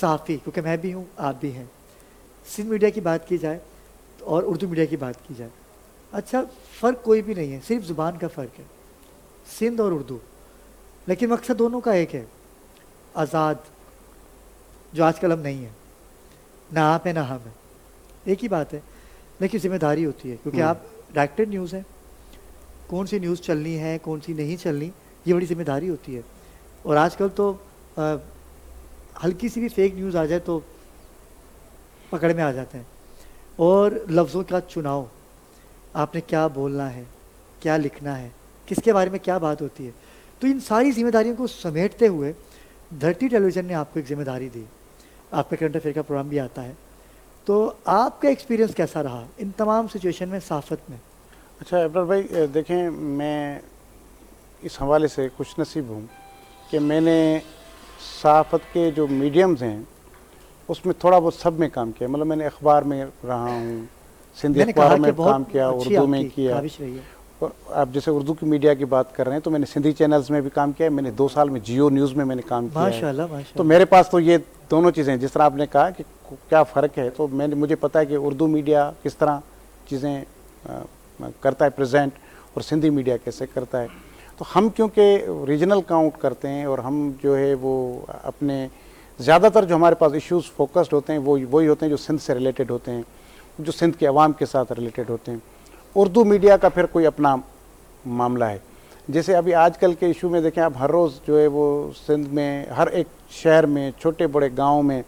सहाफ़ी, क्योंकि मैं भी हूँ आप भी हैं, सिंध मीडिया की बात की जाए और उर्दू मीडिया की बात की जाए, अच्छा फ़र्क कोई भी नहीं है, सिर्फ ज़ुबान का फ़र्क है, सिंध और उर्दू, लेकिन मकसद दोनों का एक है, आज़ाद, जो आजकल हम नहीं है, ना आप है ना हम है, एक ही बात है, लेकिन जिम्मेदारी होती है, क्योंकि आप डायरेक्टेड न्यूज़ है, कौन सी न्यूज़ चलनी है कौन सी नहीं चलनी, ये बड़ी जिम्मेदारी होती है। और आजकल तो हल्की सी भी फेक न्यूज़ आ जाए तो पकड़ में आ जाते हैं। और लफ्ज़ों का चुनाव, आपने क्या बोलना है, क्या लिखना है, किसके बारे में क्या बात होती है, तो इन सारी जिम्मेदारियों को समेटते हुए धरती टेलीविज़न ने आपको एक जिम्मेदारी दी। आपका करंट अफेयर का प्रोग्राम भी आता है, तो आपका एक्सपीरियंस कैसा रहा इन तमाम सिचुएशन में, सहाफ़त में? अच्छा अब्रार भाई, देखें मैं इस हवाले से खुश नसीब हूँ कि मैंने सहाफ़त के जो मीडियम्स हैं उसमें थोड़ा बहुत सब में काम किया। मतलब मैंने अखबार में रहा हूँ, सिंधी अखबारों में काम किया, उर्दू में किया। और आप जैसे उर्दू की मीडिया की बात कर रहे हैं तो मैंने सिंधी चैनल्स में भी काम किया है। मैंने 2 साल में जियो न्यूज़ में मैंने काम किया है। तो मेरे पास तो ये दोनों चीज़ें हैं। जिस तरह आपने कहा कि क्या फ़र्क है, तो मुझे पता है कि उर्दू मीडिया किस तरह चीज़ें करता है प्रेजेंट और सिंधी मीडिया कैसे करता है। तो हम क्योंकि रीजनल काउंट करते हैं और हम जो है वो अपने ज़्यादातर जो हमारे पास इश्यूज़ फोकस्ड होते हैं वो वही होते हैं जो सिंध से रिलेटेड होते हैं, जो सिंध के अवाम के साथ रिलेटेड होते हैं। उर्दू मीडिया का फिर कोई अपना मामला है। जैसे अभी आजकल के इशू में देखें आप, हर रोज़ जो है वो सिंध में हर एक शहर में, छोटे बड़े गाँव में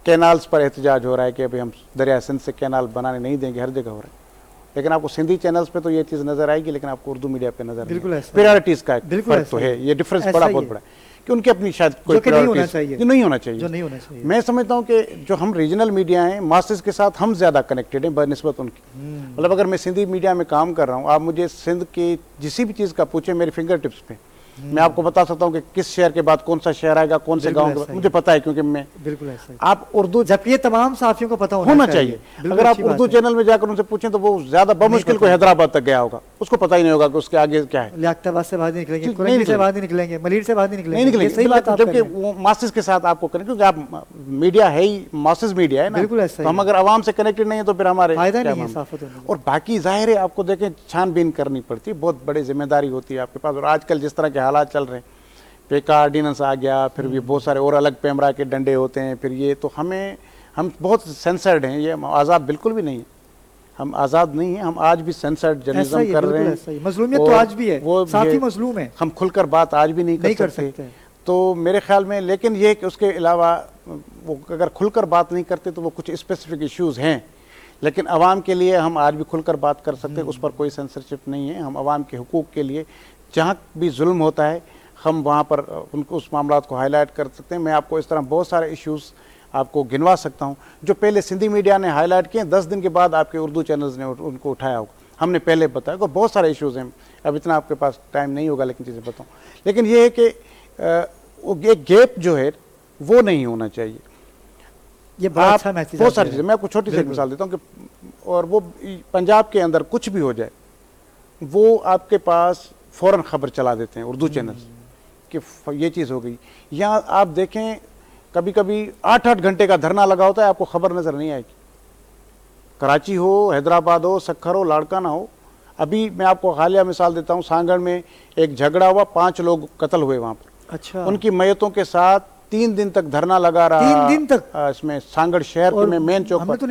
कैनाल्स पर एहतजाज हो रहा है कि अभी हम दरिया सिंध से कैनाल बनाने नहीं देंगे, हर जगह हो रहा है। लेकिन आपको सिंधी चैनल्स पे तो ये चीज़ नज़र आएगी, लेकिन आपको उर्दू मीडिया पे नज़र नहीं। प्रायोरिटीज़ का फर्क तो है, ये डिफरेंस बहुत बड़ा है कि उनकी अपनी शायद कोई प्रायोरिटीज जो नहीं होना चाहिए। मैं समझता हूँ कि जो हम रीजनल मीडिया हैं, मासेस के साथ हम ज़्यादा कनेक्टेड हैं बनिस्बत उनकी। मतलब अगर मैं सिंधी मीडिया में काम कर रहा हूँ, आप मुझे सिंध की किसी भी चीज़ का पूछे मेरे फिंगर टिप्स पे मैं आपको बता सकता हूँ कि किस शहर के बाद कौन सा शहर आएगा, कौन से गांव के बाद, मुझे पता है क्योंकि मैं बिल्कुल ऐसा। आप उर्दू, जबकि ये तमाम साथियों को पता होना चाहिए। अगर आप उर्दू चैनल में जाकर उनसे पूछें तो वो ज्यादा बमुश्किल को हैदराबाद तक गया होगा, उसको पता ही नहीं होगा कि उसके आगे क्या है। लियाकताबाद से बाहर निकलेंगे, कुरैनी से बाहर निकलेंगे, मलीर से बाहर निकलेंगे, सही बात है। जबकि वो मासेस के साथ आपको करें, क्योंकि आप मीडिया है ही मासेस मीडिया है ना, बिल्कुल ऐसा। तो हम अगर आवाम से कनेक्टेड नहीं है तो फिर हमारे फायदा नहीं है। और बाकी जाहिर है आपको देखें छानबीन करनी पड़ती है, बहुत बड़ी जिम्मेदारी होती है आपके पास। और आजकल जिस तरह के हालात चल रहे हैं, पेका ऑर्डिनेंस आ गया, फिर भी बहुत सारे और अलग पैमरा के डंडे होते हैं, फिर ये तो हम बहुत सेंसर्ड हैं। ये आज़ाद बिल्कुल भी नहीं है, हम आज़ाद नहीं हैं, हम आज भी सेंसर्ड जर्नलिज्म कर रहे हैं। मजलूमियत तो आज भी है, वो साथी मजलूम है, हम खुलकर बात आज भी नहीं कर सकते। तो मेरे ख्याल में, लेकिन ये कि उसके अलावा वो अगर खुलकर बात नहीं करते तो वो कुछ स्पेसिफिक इश्यूज़ हैं, लेकिन आवाम के लिए हम आज भी खुलकर बात कर सकते हैं, उस पर कोई सेंसरशिप नहीं है। हम आवाम के हुकूक के लिए जहाँ भी जुल्म होता है हम वहाँ पर उनको उस मामला को हाईलाइट कर सकते हैं। मैं आपको इस तरह बहुत सारे इश्यूज़ आपको गिनवा सकता हूँ जो पहले सिंधी मीडिया ने हाईलाइट किए, 10 दिन के बाद आपके उर्दू चैनल्स ने उनको उठाया होगा, हमने पहले बताया। तो बहुत सारे इश्यूज़ हैं, अब इतना आपके पास टाइम नहीं होगा लेकिन चीज़ें बताऊँ। लेकिन ये है कि एक गैप जो है वो नहीं होना चाहिए। ये बड़ा अच्छा मैसेज। बहुत सारी चीज़ें मैं आपको छोटी सी मिसाल देता हूँ कि, और वो पंजाब के अंदर कुछ भी हो जाए वो आपके पास फ़ौरन खबर चला देते हैं उर्दू चैनल्स कि ये चीज़ हो गई। यहाँ आप देखें कभी कभी 8-8 घंटे का धरना लगा होता है, आपको खबर नज़र नहीं आएगी। कराची हो, हैदराबाद हो, सक्खर हो, लाड़काना हो। अभी मैं आपको हालिया मिसाल देता हूँ, सांगड़ में एक झगड़ा हुआ, 5 लोग कत्ल हुए वहाँ पर। अच्छा। उनकी मैयतों के साथ 3 दिन तक धरना लगा रहा। 3 दिन तक इसमें सांगड़ शहर के में मेन चौक पर। तो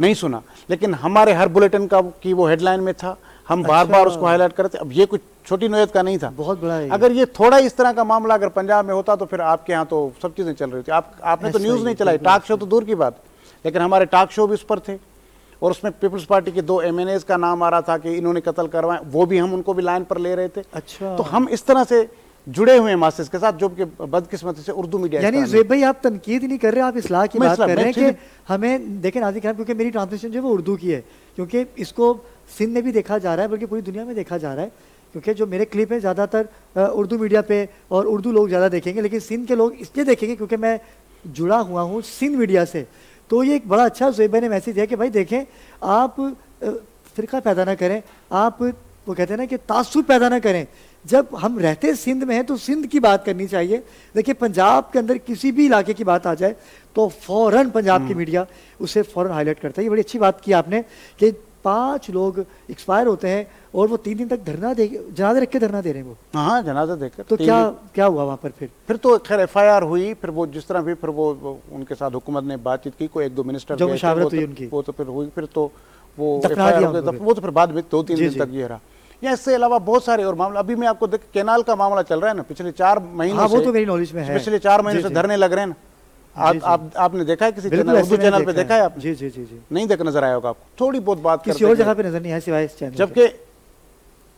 नहीं सुना, लेकिन हमारे हर बुलेटिन की वो हेडलाइन में था, हम बार बार उसको हाईलाइट करते। अब ये कुछ छोटी नोयत का नहीं था, बहुत बड़ा है। अगर ये थोड़ा इस तरह का मामला अगर पंजाब में होता तो फिर आपके यहाँ तो सब चीज़ें चल रही थी। आपने तो न्यूज़ नहीं चलाई, टॉक शो तो दूर की बात, लेकिन हमारे टॉक शो भी उस पर थे। और उसमें पीपल्स पार्टी के 2 MNAs का नाम आ रहा था कि इन्होंने कत्ल करवाए, वो भी हम उनको भी लाइन पर ले रहे थे। अच्छा। तो हम इस तरह से जुड़े हुए हैं मासेस के साथ, जो कि बदकिस्मती से उर्दू मीडिया। यानी ज़ुहैब भाई आप तनकीद नहीं कर रहे, आप इस्लाह की बात कर रहे हैं कि हमें देखें नाज़िर खान, क्योंकि मेरी ट्रांसलेशन जो है वो उर्दू की है, क्योंकि इसको सिंध में भी देखा जा रहा है बल्कि पूरी दुनिया में देखा जा रहा है, क्योंकि जो मेरे क्लिप हैं ज़्यादातर उर्दू मीडिया पे और उर्दू लोग ज़्यादा देखेंगे, लेकिन सिंध के लोग इसलिए देखेंगे क्योंकि मैं जुड़ा हुआ हूँ सिंध मीडिया से। तो ये एक बड़ा अच्छा ज़ुहैब भाई ने मैसेज दिया कि भाई देखें, आप फ़िरका पैदा ना करें, आप वो कहते हैं ना कि तासुब पैदा ना करें। जब हम रहते सिंध में हैं तो सिंध की बात करनी चाहिए। देखिए पंजाब के अंदर किसी भी इलाके की बात आ जाए तो फौरन पंजाब की मीडिया उसे फौरन हाईलाइट करता है। ये बड़ी अच्छी बात की आपने कि 5 लोग एक्सपायर होते हैं और वो 3 दिन तक धरना दे, जनाजे रख के धरना दे रहे हैं वो। हाँ, जनाजा देकर। तो क्या हुआ वहाँ पर फिर तो खैर FIR हुई, फिर वो जिस तरह भी फिर वो उनके साथ हुकूमत ने बातचीत की, कोई 1-2 मिनिस्टर जो मुशावरत हुई उनकी, वो तो फिर हुई, फिर तो वो दफना दिया उनको वो तो फिर बाद में 2-3 दिन तक ये रहा। या इससे अलावा बहुत सारे और मामला, अभी मैं आपको कैनाल का मामला चल रहा है ना, पिछले 4 महीनों से, वो तो मेरी नॉलेज में है, पिछले 4 महीनों से धरने लग रहे हैं ना। आपने देखा है किसी चैनल, उर्दू चैनल पे देखा है आप? जी जी जी जी, नहीं देखा, नजर आया होगा आपको, थोड़ी बहुत बात किसी और जगह पे नजर नहीं आया सिवाय इस चैनल। जबकि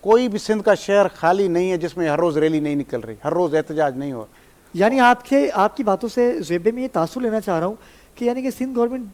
कोई भी सिंध का शहर खाली नहीं है जिसमें हर रोज रैली नहीं निकल रही, हर रोज एहतजाज नहीं हो रहा। यानी आपकी बातों से ज़ेबे में ये तासुर लेना चाह रहा हूँ कि यानी कि सिंध गवर्नमेंट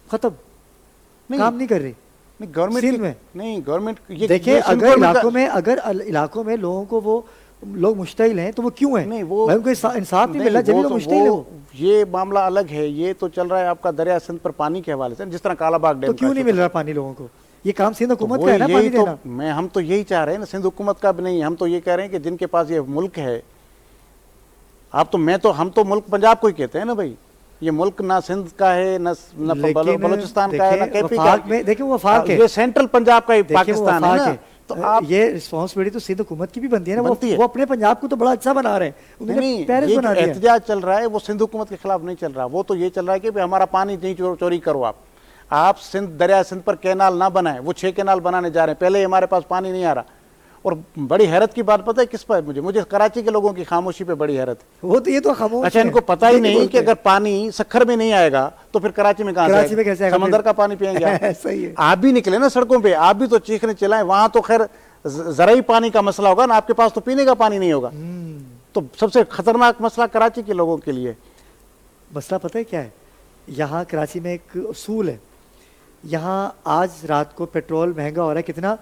खत्म काम नहीं कर रही। नहीं, गवर्नमेंट में नहीं, गवर्नमेंट ये देखिए अगर इलाकों में लोगों को वो लोग मुश्तिल हैं तो वो क्यों है? नहीं, वो उनको इंसाफ नहीं मिल रहा, जब लोग मुश्तिल है वो। ये मामला अलग है, ये तो चल रहा है आपका दरिया सिंध पर पानी के हवाले से, जिस तरह कालाबाग डैम। तो क्यों नहीं मिल रहा पानी लोगों को? ये काम सिंध हुकूमत का है ना पानी देना। हम तो यही चाह रहे हैं ना, सिंध हुकूमत का भी नहीं, हम तो ये कह रहे हैं कि जिनके पास ये मुल्क है, हम तो मुल्क पंजाब को ही कहते हैं ना भाई, ये मुल्क ना सिंध का है, ना बलोचिस्तान का है, ना केपी का। देखिए वो वफाक है, ये सेंट्रल पंजाब का ही पाकिस्तान है ना। तो ये रिस्पांसिबिलिटी तो सिंध हुकूमत की भी बनती है ना, वो अपने पंजाब को तो बड़ा अच्छा बना रहे हैं। नहीं, ये एहतजाज चल रहा है वो सिंध हुकूमत के खिलाफ नहीं चल रहा, वो तो ये चल रहा है कि हमारा पानी नहीं चोरी करो आप सिंध, दरिया सिंध पर कैनाल ना बनाए। वो 6 कैनाल बनाने जा रहे हैं, पहले ही हमारे पास पानी नहीं आ रहा। और बड़ी हैरत की बात पता है किस पर? मुझे कराची के लोगों की खामोशी पे बड़ी हैरत है। वो तो ये तो खामोश। अच्छा, इनको पता ही नहीं कि अगर पानी सखर में नहीं आएगा तो फिर कराची में कहाँ से आएगा? समंदर का पानी पियेंगे? सही है। आप भी निकले ना सड़कों पे, आप भी तो चीखने चिल्लाएं। वहां तो खैर जराई पानी का मसला होगा ना, आपके पास तो पीने का पानी नहीं होगा। तो सबसे खतरनाक मसला कराची के लोगों के लिए मसला पता है क्या है? यहाँ कराची में एक उसूल है, यहाँ आज रात को पेट्रोल महंगा हो रहा है, कितना?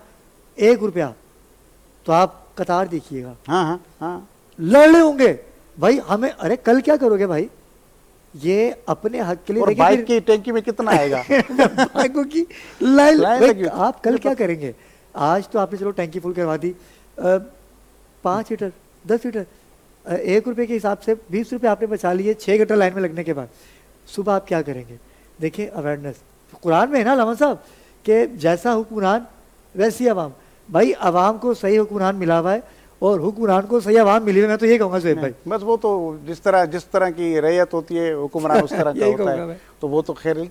1 रुपया। तो आप कतार देखिएगा, हाँ हाँ, लड़ रहे होंगे भाई हमें। अरे कल क्या करोगे भाई? ये अपने हक के लिए। और बाइक की टैंकी में कितना आएगा? बाइकों की लाइन आप कल क्या करेंगे? आज तो आपने चलो टैंकी फुल करवा दी, 5 लीटर 10 लीटर 1 रुपये के हिसाब से 20 रुपये आपने बचा लिए 6 घंटा लाइन में लगने के बाद। सुबह आप क्या करेंगे? देखिए अवेयरनेस कुरान में है ना लामा साहब, कि जैसा हुक्मरान वैसी आवाम। भाई आवाम को सही हुक्मरान मिला हुआ है और हुक्मरान को सही आवाम मिली हुई है। मैं तो ये कहूँगा सुहेब भाई, बस वो तो जिस तरह की रैयत होती है हुक्मरान उस तरह का होता है, तो वो तो खैर